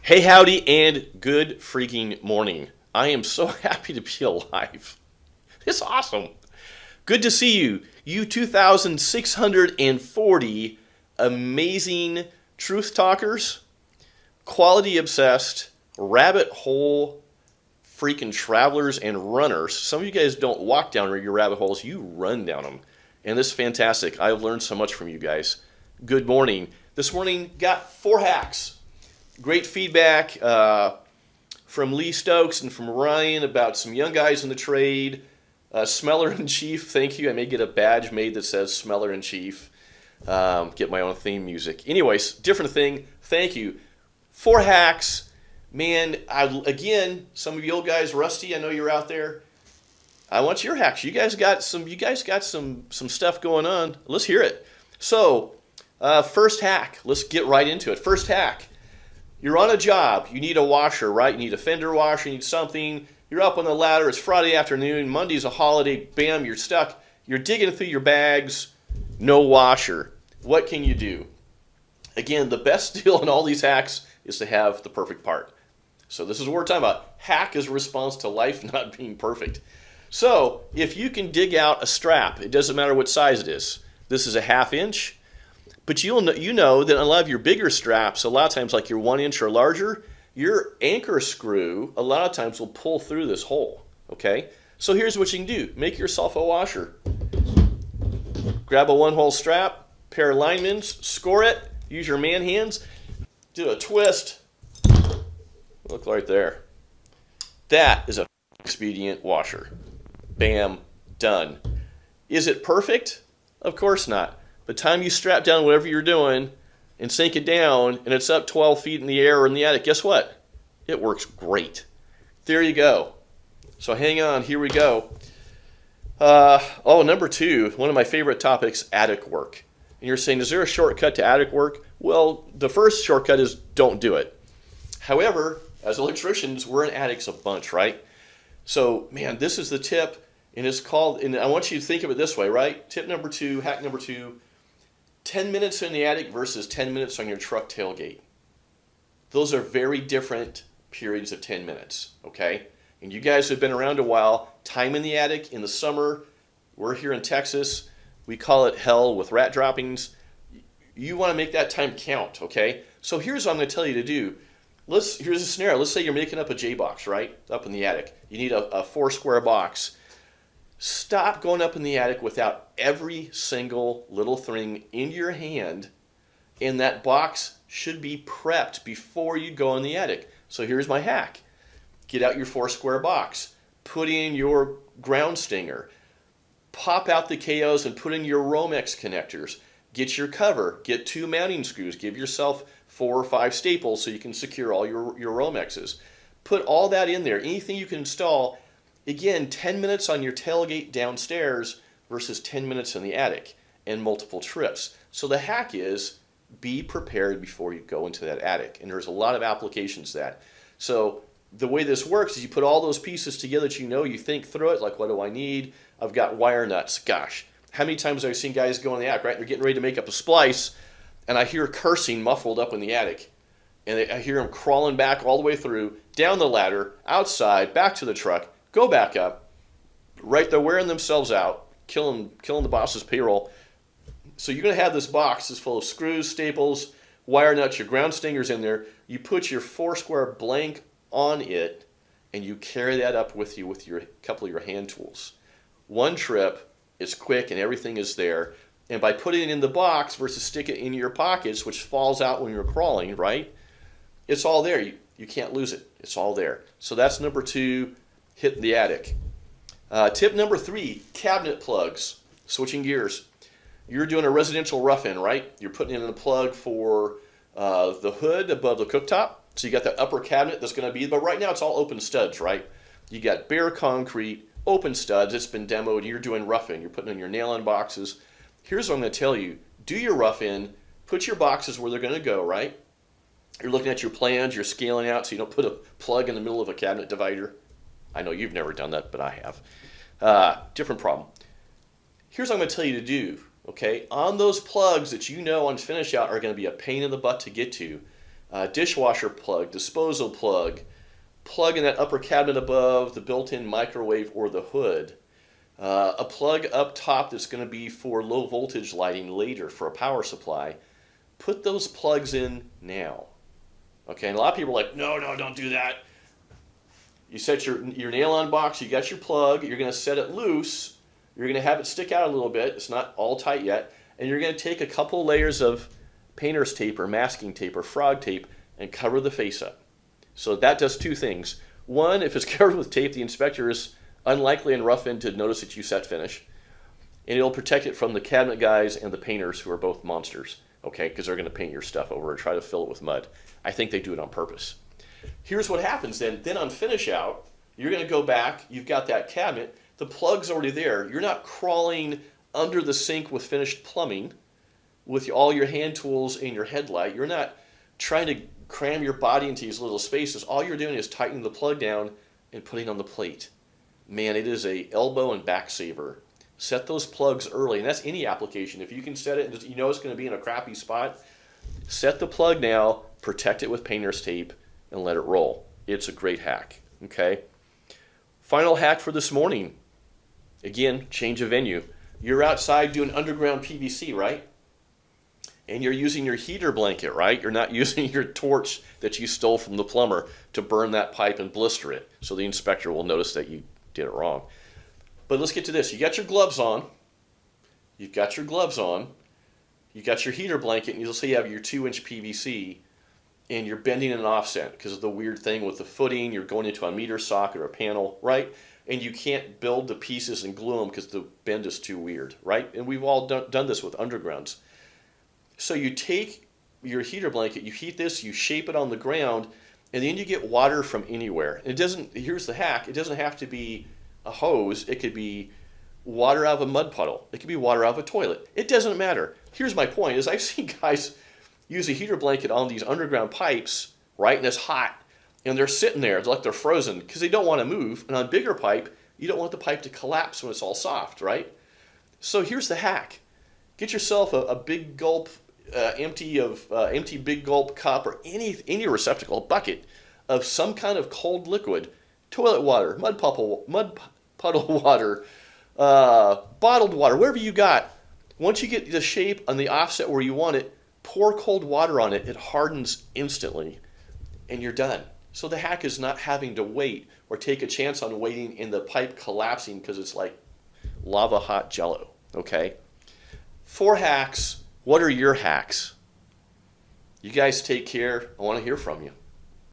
Hey, howdy, and good freaking morning. I am so happy to be alive. It's awesome. Good to see you. You 2,640 amazing truth talkers, quality obsessed, rabbit hole freaking travelers and runners. Some of you guys don't walk down your rabbit holes, you run down them. And this is fantastic. I've learned so much from you guys. Good morning. This morning, got 4 hacks. Great feedback from Lee Stokes and from Ryan about some young guys in the trade. Smeller in Chief, thank you. I may get a badge made that says Smeller in Chief. Get my own theme music. Anyways, different thing. Thank you. 4 hacks. Man, again, some of you old guys, Rusty, I know you're out there. I want your hacks. You guys got some stuff going on. Let's hear it. So, first hack. Let's get right into it. First hack. You're on a job. You need a washer, right? You need a fender washer. You need something. You're up on the ladder. It's Friday afternoon. Monday's a holiday. Bam, you're stuck. You're digging through your bags. No washer. What can you do? Again, the best deal in all these hacks is to have the perfect part. So this is what we're talking about. Hack is a response to life not being perfect. So if you can dig out a strap, it doesn't matter what size it is. This is a 1/2 inch. But you know that a lot of your bigger straps, a lot of times like your 1 inch or larger, your anchor screw a lot of times will pull through this hole, okay? So here's what you can do. Make yourself a washer. Grab a 1-hole strap, pair of linemans, score it, use your man hands, do a twist. Look right there. That is a expedient washer. Bam, done. Is it perfect? Of course not. By the time you strap down whatever you're doing and sink it down and it's up 12 feet in the air or in the attic, guess what? It works great. There you go. So hang on, here we go. Number 2, one of my favorite topics, attic work. And you're saying, is there a shortcut to attic work? Well, the first shortcut is don't do it. However, as electricians, we're in attics a bunch, right? So, man, this is the tip, and it's called, and I want you to think of it this way, right? Tip number 2, hack number 2, 10 minutes in the attic versus 10 minutes on your truck tailgate. Those are very different periods of 10 minutes, okay? And you guys have been around a while. Time in the attic in the summer, we're here in Texas, we call it hell with rat droppings. You want to make that time count, okay? So here's what I'm going to tell you to do. Here's a scenario. Let's say you're making up a J-box, right? Up in the attic. You need a 4-square box. Stop going up in the attic without every single little thing in your hand, and that box should be prepped before you go in the attic. So here's my hack. Get out your 4-square box. Put in your ground stinger. Pop out the KOs and put in your Romex connectors. Get your cover. Get 2 mounting screws. Give yourself 4 or 5 staples so you can secure all your Romexes. Put all that in there. Anything you can install. Again, 10 minutes on your tailgate downstairs versus 10 minutes in the attic and multiple trips. So the hack is be prepared before you go into that attic. And there's a lot of applications to that. So the way this works is you put all those pieces together that you think through it, like what do I need? I've got wire nuts. Gosh, how many times have I seen guys go in the attic, right? They're getting ready to make up a splice, and I hear cursing muffled up in the attic. And I hear them crawling back all the way through, down the ladder, outside, back to the truck, go back up, right? They're wearing themselves out, killing the boss's payroll. So you're going to have this box that's full of screws, staples, wire nuts, your ground stingers in there. You put your 4-square blank on it, and you carry that up with you with your couple of your hand tools. One trip is quick, and everything is there. And by putting it in the box versus stick it in your pockets, which falls out when you're crawling, right? It's all there. You can't lose it. It's all there. So that's number 2. Hit the attic. Tip number 3, cabinet plugs. Switching gears. You're doing a residential rough-in, right? You're putting in a plug for the hood above the cooktop. So you got that upper cabinet that's going to be, but right now it's all open studs, right? You got bare concrete, open studs. It's been demoed. You're doing rough-in. You're putting in your nail-in boxes. Here's what I'm going to tell you. Do your rough-in. Put your boxes where they're going to go, right? You're looking at your plans. You're scaling out so you don't put a plug in the middle of a cabinet divider. I know you've never done that, but I have. Different problem. Here's what I'm going to tell you to do, okay? On those plugs that you know on finish out are going to be a pain in the butt to get to, dishwasher plug, disposal plug, plug in that upper cabinet above the built-in microwave or the hood, a plug up top that's going to be for low voltage lighting later for a power supply. Put those plugs in now. Okay, and a lot of people are like, no, don't do that. You set your nail-on box, you got your plug, you're going to set it loose, you're going to have it stick out a little bit, it's not all tight yet, and you're going to take a couple layers of painter's tape or masking tape or frog tape and cover the face up. So that does two things. One, if it's covered with tape, the inspector is unlikely and rough in to notice that you set finish, and it'll protect it from the cabinet guys and the painters who are both monsters, okay, because they're going to paint your stuff over and try to fill it with mud. I think they do it on purpose. Here's what happens then. Then on finish out, you're going to go back, you've got that cabinet, the plug's already there. You're not crawling under the sink with finished plumbing with all your hand tools and your headlight. You're not trying to cram your body into these little spaces. All you're doing is tightening the plug down and putting on the plate. Man, it is a elbow and back saver. Set those plugs early, and that's any application. If you can set it and you know it's going to be in a crappy spot, set the plug now, protect it with painter's tape, and let it roll. It's a great hack, okay? Final hack for this morning. Again, change of venue. You're outside doing underground PVC, right? And you're using your heater blanket, right? You're not using your torch that you stole from the plumber to burn that pipe and blister it. So the inspector will notice that you did it wrong. But let's get to this. You got your gloves on. You've got your gloves on. You got your heater blanket, and you'll see you have your 2-inch PVC, and you're bending an offset because of the weird thing with the footing. You're going into a meter socket or a panel, right? And you can't build the pieces and glue them because the bend is too weird, right? And we've all done this with undergrounds. So you take your heater blanket, you heat this, you shape it on the ground, and then you get water from anywhere. It doesn't. Here's the hack. It doesn't have to be a hose. It could be water out of a mud puddle. It could be water out of a toilet. It doesn't matter. Here's my point: is I've seen guys use a heater blanket on these underground pipes, right? And it's hot, and they're sitting there like they're frozen because they don't want to move. And on a bigger pipe, you don't want the pipe to collapse when it's all soft, right? So here's the hack: get yourself a big gulp, empty big gulp cup or any receptacle, bucket of some kind of cold liquid, toilet water, mud puddle water, bottled water, whatever you got. Once you get the shape on the offset where you want it, pour cold water on it. It hardens instantly, and you're done. So the hack is not having to wait or take a chance on waiting and the pipe collapsing because it's like lava hot jello, okay? 4 hacks. What are your hacks? You guys take care. I want to hear from you.